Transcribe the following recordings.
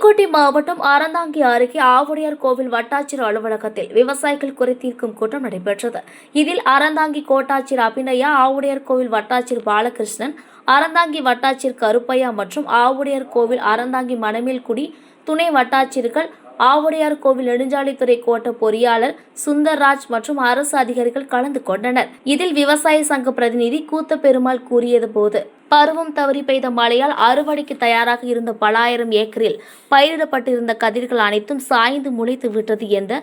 புதுக்கோட்டை மாவட்டம் அறந்தாங்கி அருகே ஆவுடையார் கோவில் வட்டாட்சியர் அலுவலகத்தில் விவசாயிகள் குறைதீர்க்கும் கூட்டம் நடைபெற்றது. இதில் அறந்தாங்கி கோட்டாட்சியர் அபிநயா, ஆவுடையார் கோவில் வட்டாட்சியர் பாலகிருஷ்ணன், அறந்தாங்கி வட்டாட்சியர் கருப்பையா மற்றும் ஆவுடையார் கோவில் அறந்தாங்கி மணமேல்குடி துணை வட்டாட்சியர்கள், ஆவுடையார் கோவில் நெடுஞ்சாலைத்துறை கோட்ட பொறியாளர் சுந்தர்ராஜ் மற்றும் அரசு அதிகாரிகள் கலந்து கொண்டனர். இதில் விவசாய சங்க பிரதிநிதி கூத்த பெருமாள் கூறியது போது, பருவம் தவறி பெய்த மழையால் அறுவடைக்கு தயாராக இருந்த பல ஆயிரம் ஏக்கரில் பயிரிடப்பட்டிருந்த கதிர்கள் அனைத்தும் சாய்ந்து முளைத்து விட்டது. எந்த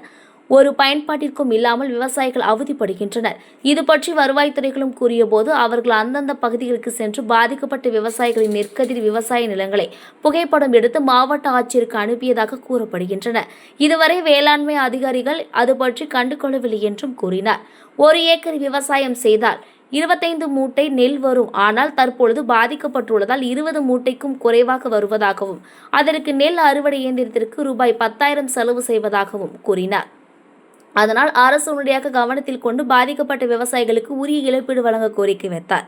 ஒரு பயன்பாட்டிற்கும் இல்லாமல் விவசாயிகள் அவதிப்படுகின்றனர். இது பற்றி வருவாய்த்துறைகளும் கூறியபோது, அவர்கள் அந்தந்த பகுதிகளுக்கு சென்று பாதிக்கப்பட்ட விவசாயிகளின் நெற்கதிர் விவசாய நிலங்களை புகைப்படம் எடுத்து மாவட்ட ஆட்சியருக்கு அனுப்பியதாக கூறப்படுகின்றன. இதுவரை வேளாண்மை அதிகாரிகள் அது பற்றி கண்டுகொள்ளவில்லை என்றும் கூறினார். 1 ஏக்கர் விவசாயம் செய்தால் 25 மூட்டை நெல் வரும். ஆனால் தற்பொழுது பாதிக்கப்பட்டுள்ளதால் 20 மூட்டைக்கும் குறைவாக வருவதாகவும், அதற்கு நெல் அறுவடை இயந்திரத்திற்கு ரூபாய் 10,000 செலவு செய்வதாகவும் கூறினார். அதனால் அரசு உடனடியாக கவனத்தில் கொண்டு பாதிக்கப்பட்ட விவசாயிகளுக்கு உரிய இழப்பீடு வழங்க கோரிக்கை வைத்தார்.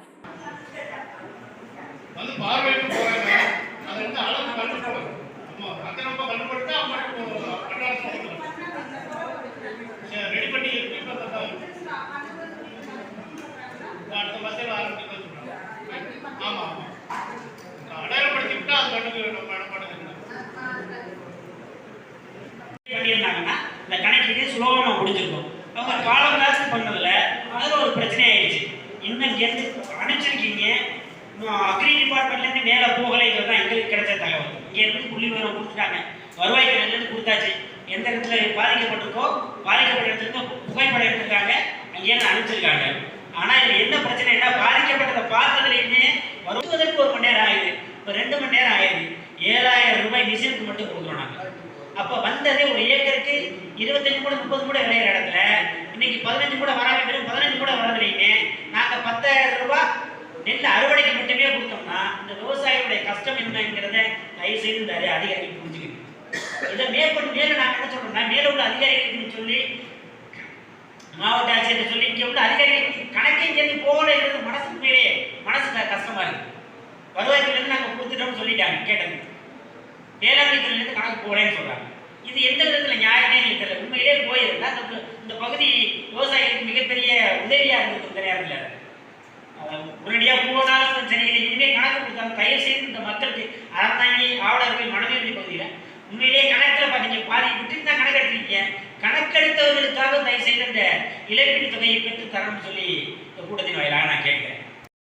இந்த கணக்கீடு சுலபமாக முடிஞ்சிருக்கும். அவங்க காலம் காசு பண்ணதில் அதில் ஒரு பிரச்சனை ஆயிடுச்சு. இன்னும் இங்கேருந்து அனுப்பிச்சிருக்கீங்க, அக்ரி டிபார்ட்மெண்ட்லேருந்து மேலே போகலைங்கிறது தான் எங்களுக்கு கிடைச்ச தகவல். இங்கேருந்து புள்ளி விவரம் கொடுத்துட்டாங்க, வருவாய்த்துறையிலேருந்து கொடுத்தாச்சு. எந்த இடத்துல பாதிக்கப்பட்டிருக்கோ பாதிக்கப்பட்ட இடத்துல புகைப்படம் எடுத்துருக்காங்க, அங்கேருந்து அனுப்பிச்சிருக்காங்க. ஆனால் இதில் என்ன பிரச்சனைனா, பாதிக்கப்பட்டதை பார்த்ததுலேயுமே வருவதற்கு 1 மணி நேரம் ஆகுது, இப்போ 2 மணி நேரம் ஆயிடுது. 7,000 ரூபாய் மிஷினுக்கு மட்டும் கொடுக்குறோம் நாங்கள். அப்போ வந்ததே 1 ஏக்கருக்கு 25 கூட 30 கூட விளையிற இடத்துல இன்னைக்கு 15 கூட வராம, வெறும் 15 கூட வரதுலையுமே நாங்கள் 10,000 ரூபாய் நெல் அறுவடைக்கு மட்டுமே கொடுத்தோம்னா இந்த விவசாயியுடைய கஷ்டம் என்னங்கிறத தயவு செய்து இந்த அதிகாரிகள் புரிஞ்சுக்கணும். இதை மேற்கொண்டு மேலும் நாங்கள் என்ன சொல்றோம்னா, மேல உள்ள அதிகாரிகளுக்கு சொல்லி, மாவட்ட ஆட்சியர் சொல்லி, இங்கே உள்ள அதிகாரிகளுக்கு கணக்கையும் சேர்ந்து போகலைங்கிறது மனசு கஷ்டமா இருக்கு. வருவாய்த்துறையிலேருந்து நாங்கள் கொடுத்துட்டோம்னு சொல்லிட்டாங்க, கேட்டது வேளாண்மை துறையிலேருந்து கணக்கு போகலன்னு சொல்றாங்க. இது எந்த விதத்தில் நியாயமே எங்களுக்கு தெரியல. உண்மையிலே போயிருந்தா இந்த பகுதி விவசாயிகளுக்கு மிகப்பெரிய உதவியாக இருந்தது. இந்த நேரத்தில் உடனடியாக போனாலும் சரியில்லை, இனிமேல் கணக்கு கொடுத்தாங்க. தயவு செய்து இந்த மக்களுக்கு அறந்தாங்கி, ஆவலர்கள், மணமேல்குடி பகுதியில் உண்மையிலேயே கணக்கில் பார்த்தீங்க, பாதி விட்டு தான் கணக்கு எடுத்துருக்கீங்க. கணக்கெடுத்தவர்களுக்காக தயவு செய்து இந்த இழப்பீடு தொகையை பெற்று தரணும்னு சொல்லி இந்த கூட்டத்தின் வாயிலாக